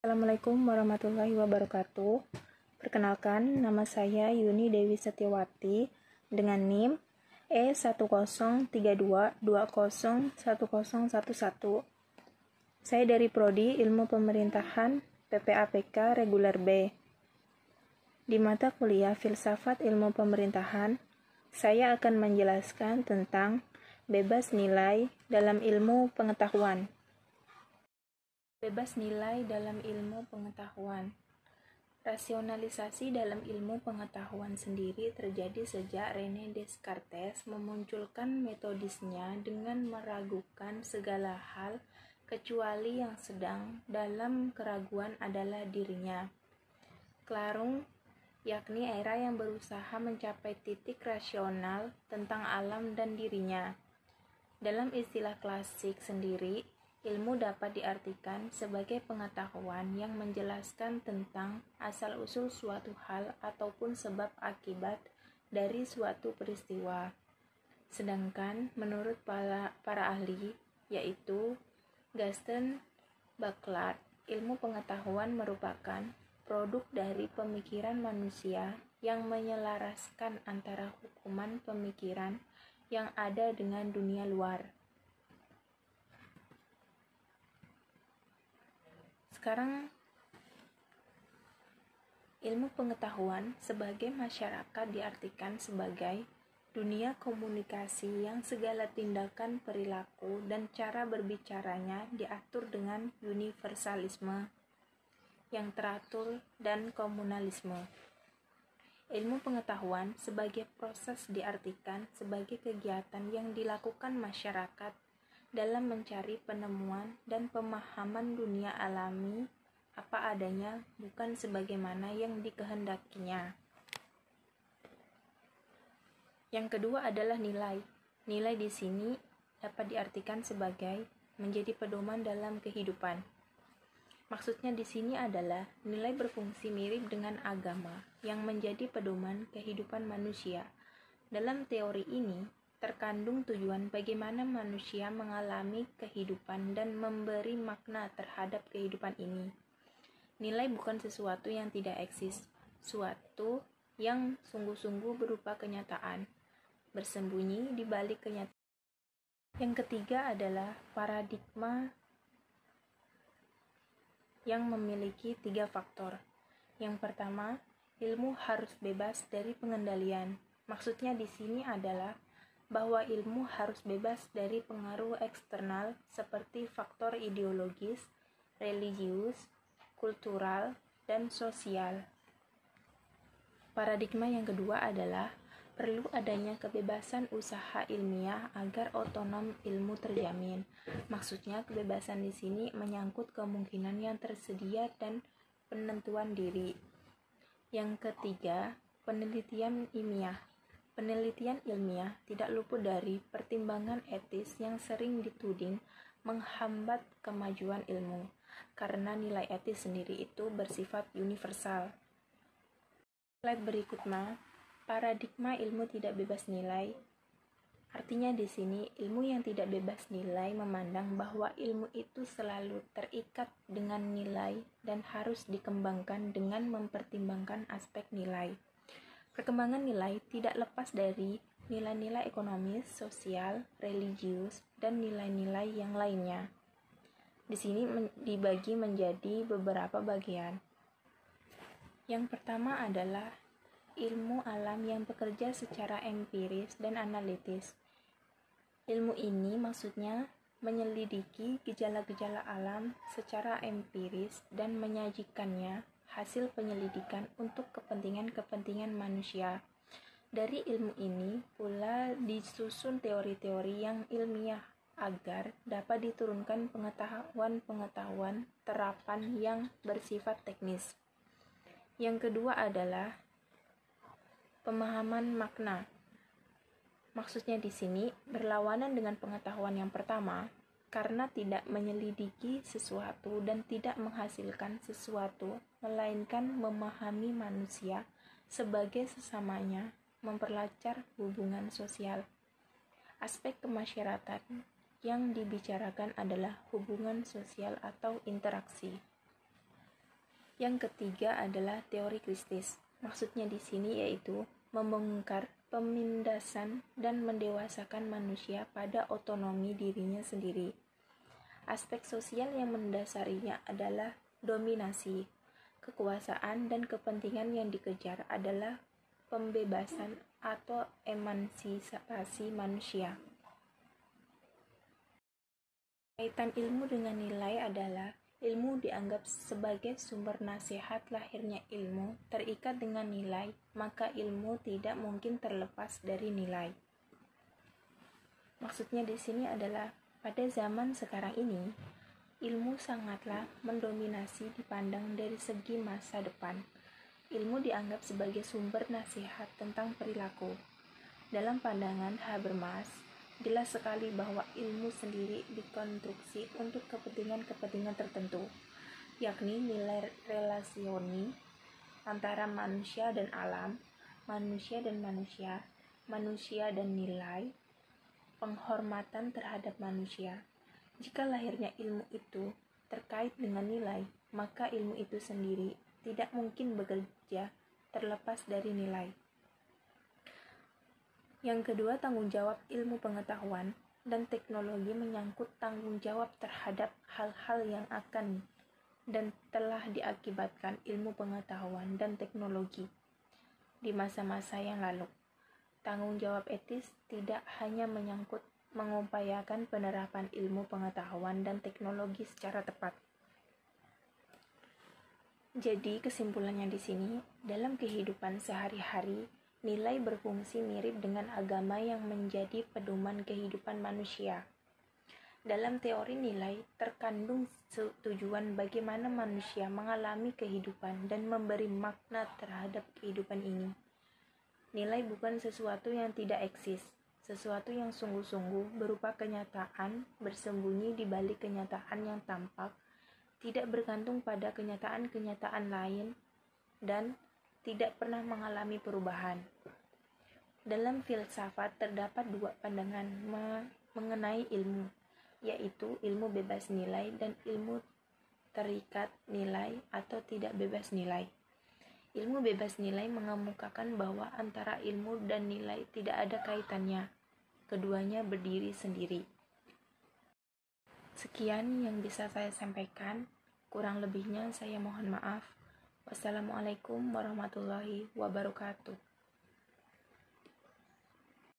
Assalamualaikum warahmatullahi wabarakatuh. Perkenalkan, nama saya Yuni Dewi Setiawati dengan NIM E1032201011. Saya dari Prodi Ilmu Pemerintahan PPAPK Reguler B. Di mata kuliah Filsafat Ilmu Pemerintahan, saya akan menjelaskan tentang bebas nilai dalam ilmu pengetahuan. Bebas nilai dalam ilmu pengetahuan. Rasionalisasi dalam ilmu pengetahuan sendiri terjadi sejak René Descartes memunculkan metodisnya dengan meragukan segala hal kecuali yang sedang dalam keraguan adalah dirinya. Clarung, yakni era yang berusaha mencapai titik rasional tentang alam dan dirinya. Dalam istilah klasik sendiri, ilmu dapat diartikan sebagai pengetahuan yang menjelaskan tentang asal-usul suatu hal ataupun sebab akibat dari suatu peristiwa. Sedangkan menurut para ahli, yaitu Gaston Bachelard, ilmu pengetahuan merupakan produk dari pemikiran manusia yang menyelaraskan antara hukuman pemikiran yang ada dengan dunia luar. Sekarang, ilmu pengetahuan sebagai masyarakat diartikan sebagai dunia komunikasi yang segala tindakan, perilaku, dan cara berbicaranya diatur dengan universalisme yang teratur dan komunalisme. Ilmu pengetahuan sebagai proses diartikan sebagai kegiatan yang dilakukan masyarakat dalam mencari penemuan dan pemahaman dunia alami apa adanya, bukan sebagaimana yang dikehendakinya. Yang kedua adalah nilai. Nilai di sini dapat diartikan sebagai menjadi pedoman dalam kehidupan. Maksudnya di sini adalah nilai berfungsi mirip dengan agama yang menjadi pedoman kehidupan manusia. Dalam teori ini terkandung tujuan bagaimana manusia mengalami kehidupan dan memberi makna terhadap kehidupan ini. Nilai bukan sesuatu yang tidak eksis, suatu yang sungguh-sungguh berupa kenyataan, bersembunyi di balik kenyataan. Yang ketiga adalah paradigma yang memiliki 3 faktor. Yang pertama, ilmu harus bebas dari pengendalian. Maksudnya di sini adalah bahwa ilmu harus bebas dari pengaruh eksternal seperti faktor ideologis, religius, kultural, dan sosial. Paradigma yang kedua adalah perlu adanya kebebasan usaha ilmiah agar otonom ilmu terjamin. Maksudnya kebebasan di sini menyangkut kemungkinan yang tersedia dan penentuan diri. Yang ketiga, penelitian ilmiah. Penelitian ilmiah tidak luput dari pertimbangan etis yang sering dituding menghambat kemajuan ilmu, karena nilai etis sendiri itu bersifat universal. Slide berikutnya, paradigma ilmu tidak bebas nilai. Artinya di sini, ilmu yang tidak bebas nilai memandang bahwa ilmu itu selalu terikat dengan nilai dan harus dikembangkan dengan mempertimbangkan aspek nilai. Perkembangan nilai tidak lepas dari nilai-nilai ekonomis, sosial, religius, dan nilai-nilai yang lainnya. Di sini dibagi menjadi beberapa bagian. Yang pertama adalah ilmu alam yang bekerja secara empiris dan analitis. Ilmu ini maksudnya menyelidiki gejala-gejala alam secara empiris dan menyajikannya hasil penyelidikan untuk kepentingan-kepentingan manusia. Dari ilmu ini pula disusun teori-teori yang ilmiah agar dapat diturunkan pengetahuan-pengetahuan terapan yang bersifat teknis. Yang kedua adalah pemahaman makna. Maksudnya di sini berlawanan dengan pengetahuan yang pertama, karena tidak menyelidiki sesuatu dan tidak menghasilkan sesuatu, melainkan memahami manusia sebagai sesamanya, memperlancar hubungan sosial. Aspek kemasyarakatan yang dibicarakan adalah hubungan sosial atau interaksi. Yang ketiga adalah teori kritis. Maksudnya di sini yaitu membongkar pemindasan dan mendewasakan manusia pada otonomi dirinya sendiri. Aspek sosial yang mendasarinya adalah dominasi, kekuasaan, dan kepentingan yang dikejar adalah pembebasan atau emansipasi manusia. Kaitan ilmu dengan nilai adalah ilmu dianggap sebagai sumber nasihat lahirnya ilmu, terikat dengan nilai, maka ilmu tidak mungkin terlepas dari nilai. Maksudnya di sini adalah pada zaman sekarang ini, ilmu sangatlah mendominasi dipandang dari segi masa depan. Ilmu dianggap sebagai sumber nasihat tentang perilaku. Dalam pandangan Habermas, jelas sekali bahwa ilmu sendiri dikonstruksi untuk kepentingan-kepentingan tertentu, yakni nilai relasioni antara manusia dan alam, manusia dan manusia, manusia dan nilai, penghormatan terhadap manusia. Jika lahirnya ilmu itu terkait dengan nilai, maka ilmu itu sendiri tidak mungkin bekerja terlepas dari nilai. Yang kedua, tanggung jawab ilmu pengetahuan dan teknologi menyangkut tanggung jawab terhadap hal-hal yang akan dan telah diakibatkan ilmu pengetahuan dan teknologi di masa-masa yang lalu. Tanggung jawab etis tidak hanya menyangkut mengupayakan penerapan ilmu pengetahuan dan teknologi secara tepat. Jadi kesimpulannya di sini, dalam kehidupan sehari-hari, nilai berfungsi mirip dengan agama yang menjadi pedoman kehidupan manusia. Dalam teori nilai, terkandung tujuan bagaimana manusia mengalami kehidupan dan memberi makna terhadap kehidupan ini. Nilai bukan sesuatu yang tidak eksis, sesuatu yang sungguh-sungguh berupa kenyataan bersembunyi di balik kenyataan yang tampak, tidak bergantung pada kenyataan-kenyataan lain, dan tidak pernah mengalami perubahan. Dalam filsafat terdapat dua pandangan mengenai ilmu, yaitu ilmu bebas nilai dan ilmu terikat nilai atau tidak bebas nilai. Ilmu bebas nilai mengemukakan bahwa antara ilmu dan nilai tidak ada kaitannya. Keduanya berdiri sendiri. Sekian yang bisa saya sampaikan. Kurang lebihnya saya mohon maaf. Wassalamualaikum warahmatullahi wabarakatuh.